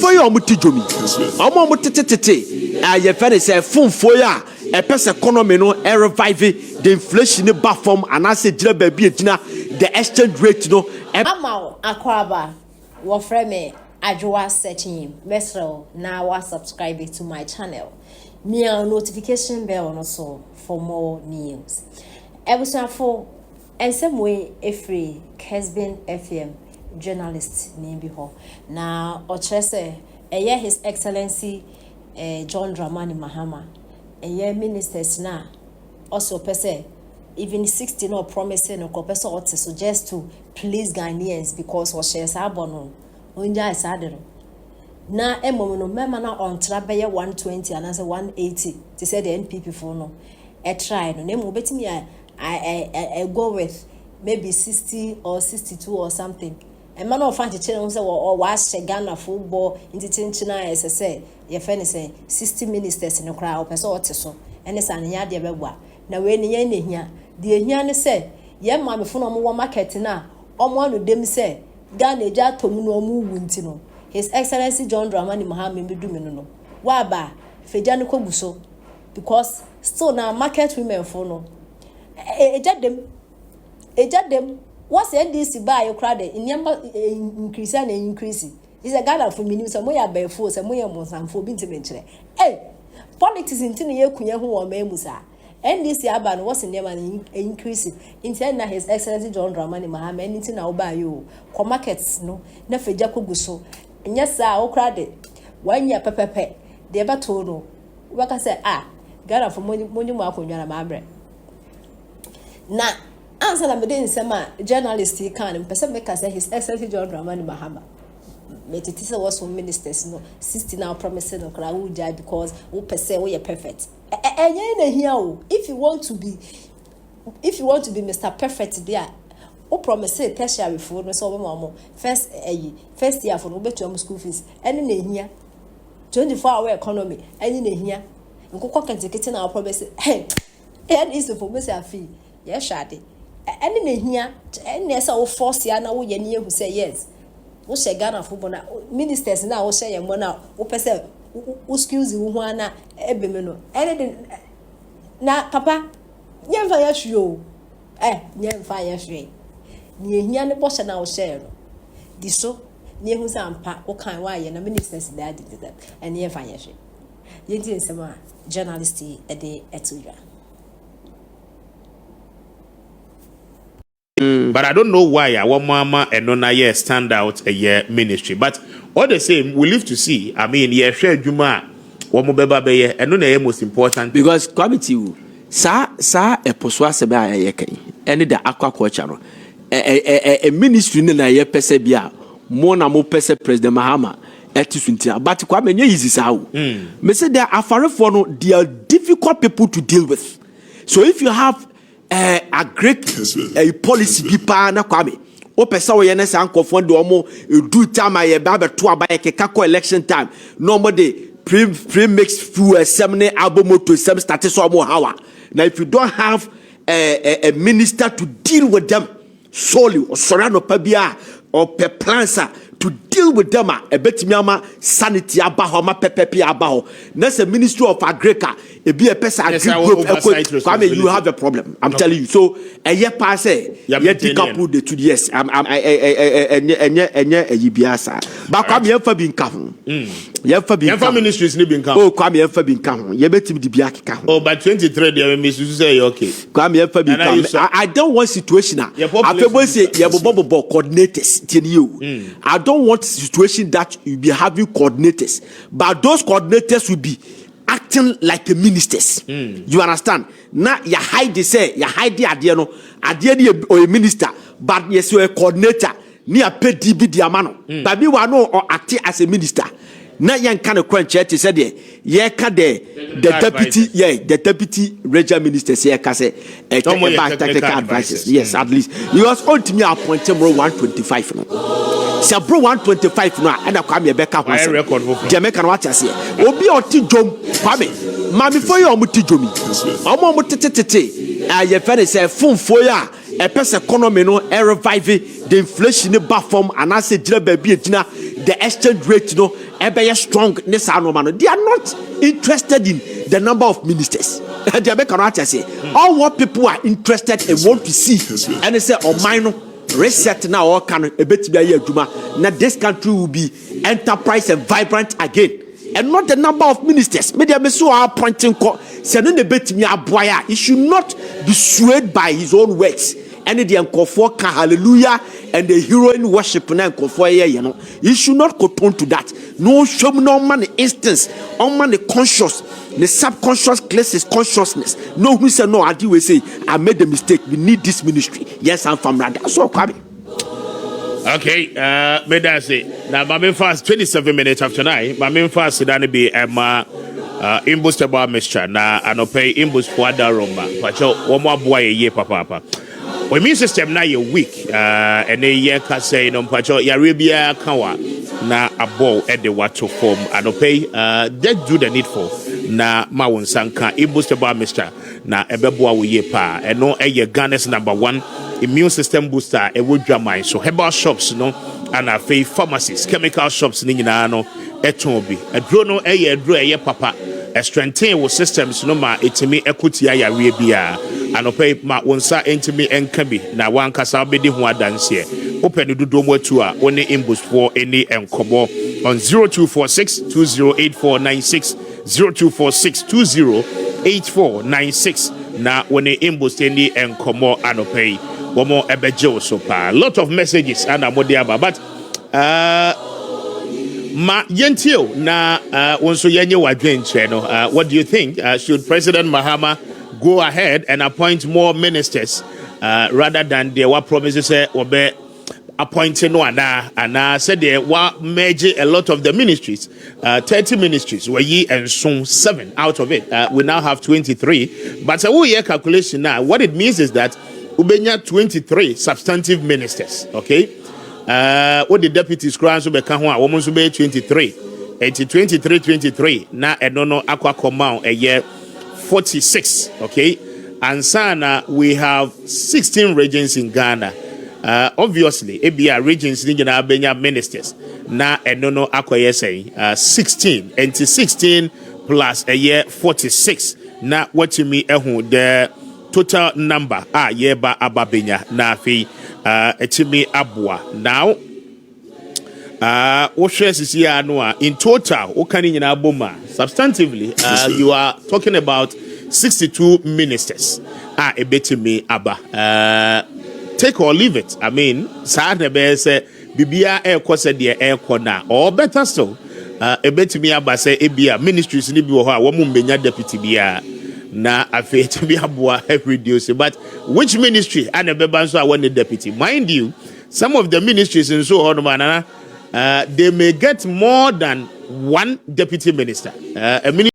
for you omutijomi omo omutete ye fere say fun for ya a person economy no revive the inflation ba form and I say jira ba bi ejina the exchange rate no ama akwaba wo frame adwoa searching mesro na wa subscribe to my channel me notification bell no so for more news ebusafo ensemwe efree Kesbin FM journalist ni bi ho na o chere his excellency John Dramani Mahama ministers na also person even 60 no promising or person or to suggest to please Ghanaians because what shares abono onja isade na emom no mema na on trabe 120 and say 180 to say the NPP for no try no name betimi I go with maybe 60 or 62 or something. A man of fancy channel say or was Ghana football in the Tinchina as I say, your friend say 60 ministers in the crowd, person or so, and it's an yard of a now when ye here, the Yan say, ye mammy phone on one market now, on one of them say, Ghana ja to no wintino. His Excellency John Dramani Mohammed Bedumino. Why ba Fejanico Buso? Because still now market women for no. Ejadem what's NDC buy your credit in number increase and increase is a Ghana for me some way by force and way more than for bintimenture. Hey, politics in Tinia Kuya who are Memusa. NDC Aban was in never increase intend his Excellency John Dramani Mahama anything I'll buy you. Come markets no never Jaco Gusso. And yes, sir, all credit 1 year pepe. The Batono. What I say, Ghana for money mark on your mabre. Na answer na meden sema journalist he can person make say his excellency John Dramani Mahama metitise was from ministers no 60 now promising no kra uja because we person we perfect enye na hia o if you want to be Mr. Perfect there o promise tertiary for no so we mo first year for no betu school fees ene na hia 24-hour economy ene na hia nkokọ kentekete na promise hey and is for me say fee yes shade any na hia any say we force ya na we ye ne hu say yes we she Ghana football na ministers na we share mo na we pese we skills hu hu na ebeme no any na papa nyemfa ya hwe nyemfa ya hwe ni hia ne bosha na we share no di so ni hu sampa we kan wa ye na ministers da di that and nyemfa ya hwe ye di nsema journalist e de etuya. But I don't know why I want mama and nona year stand out a year ministry. But all the same, we live to see. I mean, yeah, share Juma, one more baby, and nona most important because committee sa e poswa sebe ayeke any the aquaculture a ministry na ye pese bia mo na mo pese President Mahama etisuntia but kwame nye easy sa o me say there are for no they are difficult people to deal with. So if you have a great policy be pa na kwame o pesa wo ye na san kofo de omo do time aye ba beto abaye keka election time no more the pre-mixed fuel seminar abomoto sem start so omo hawa. Now if you don't have a minister to deal with them solely or sorano pabia or per plansa to deal with them a betimi ama sanity abaho ma pepepe abaho na say Ministry of Agriculture e be a person group come you have a problem I'm telling you. So a year pass ye decouple the 2 years I'm yibiasa ba kwame yemfa bi nka ho yemfa bi nka ministries ni bi nka oh kwame yemfa bi nka ho ye betimi di bia keka ho oh but 23 dey ministries say okay kwame yemfa bi nka I don't want situation afebo say ye bobo coordinators tell you I don't want situation that you be having coordinators but those coordinators will be acting like the ministers. You understand? Now you hide the idea no idea or a minister but yes you a coordinator near pay DB diamano but me wa no or acting as a minister. Now you kind of crunch it said the deputy regional ministers here can say technical advices. Yes, at least you was ultimately appointed 125 no. Se bro 125 no and kwame beka ho se Jamaica no what you say obi oti dwom kwame ma before you omuti dwomi omo omutetete ye fere say funfo ya a person economy no revive the inflation bar form and I say baby the exchange rate no ebe strong they are not interested in the number of ministers. They are say all what people are interested and want to see and they say oh minor reset now all can a bit now this country will be enterprise and vibrant again and not the number of ministers. Media so are pointing sending the bit me aboya. He should not be swayed by his own words. And the uncle hallelujah and the heroine worship and you know. You should not conform to that. No show no man instance, on man the conscious, the subconscious classes consciousness. No who say no, I do we say I made the mistake. We need this ministry. Yes, I'm from that. That's all coming. Okay, may I say now my main fast 27 minutes after 9. My main fast is be Emma imbus about Mr. Na anope imbus for that rumba. Pacho one more boy a year papa. We mean system na you weak and a year can say no pacho Arabia kawa na a ball at the water form anope just do the needful na mawun sanka imbus about Mr. Na ebeboa we ye pa and no a Ghana's #1 immune system booster e would drama so herbal shops no and a fake pharmacies chemical shops ni nyina no eton a drone a dro a papa a strengthen wo systems no ma etimi ekutia ya we bia anope ma wonsa entimi enka bi na wankasa obedi ho adanse open dodo mo atu a oni imbus for any enkobo on 0246 208496 0246 208496 na oni imbus any enkomo anope womo ebeje so pa lot of messages and amodiaba but ma yentio na wonso yenye wadwenche no what do you think should President Mahama go ahead and appoint more ministers rather than the what promises say obe appointing no and said they were merge a lot of the ministries 30 ministries were ye and soon 7 out of it we now have 23 but a year calculation now what it means is that ubenya 23 substantive ministers okay what the deputies crown so be kan ho a wo so be 23 23 na enono akwa command a year 46 okay and sana we have 16 regions in Ghana obviously ebia regions ni gina benya ministers na enono akwa say 16 and 16 plus a year 46 na what you mean the total number yeba ababenya na afi etimi abua now what shares here no in total okani nyina aboma substantively you are talking about 62 ministers ebetimi aba take or leave it. I mean sa na be say bibia ekose de ekona or better still ebetimi aba say ebia ministries ni bi wo ho a wo mu mbenya deputy bia na afet be aboa every day. But which ministry and a bebanso I want the deputy? Mind you, some of the ministries in so on they may get more than one deputy minister.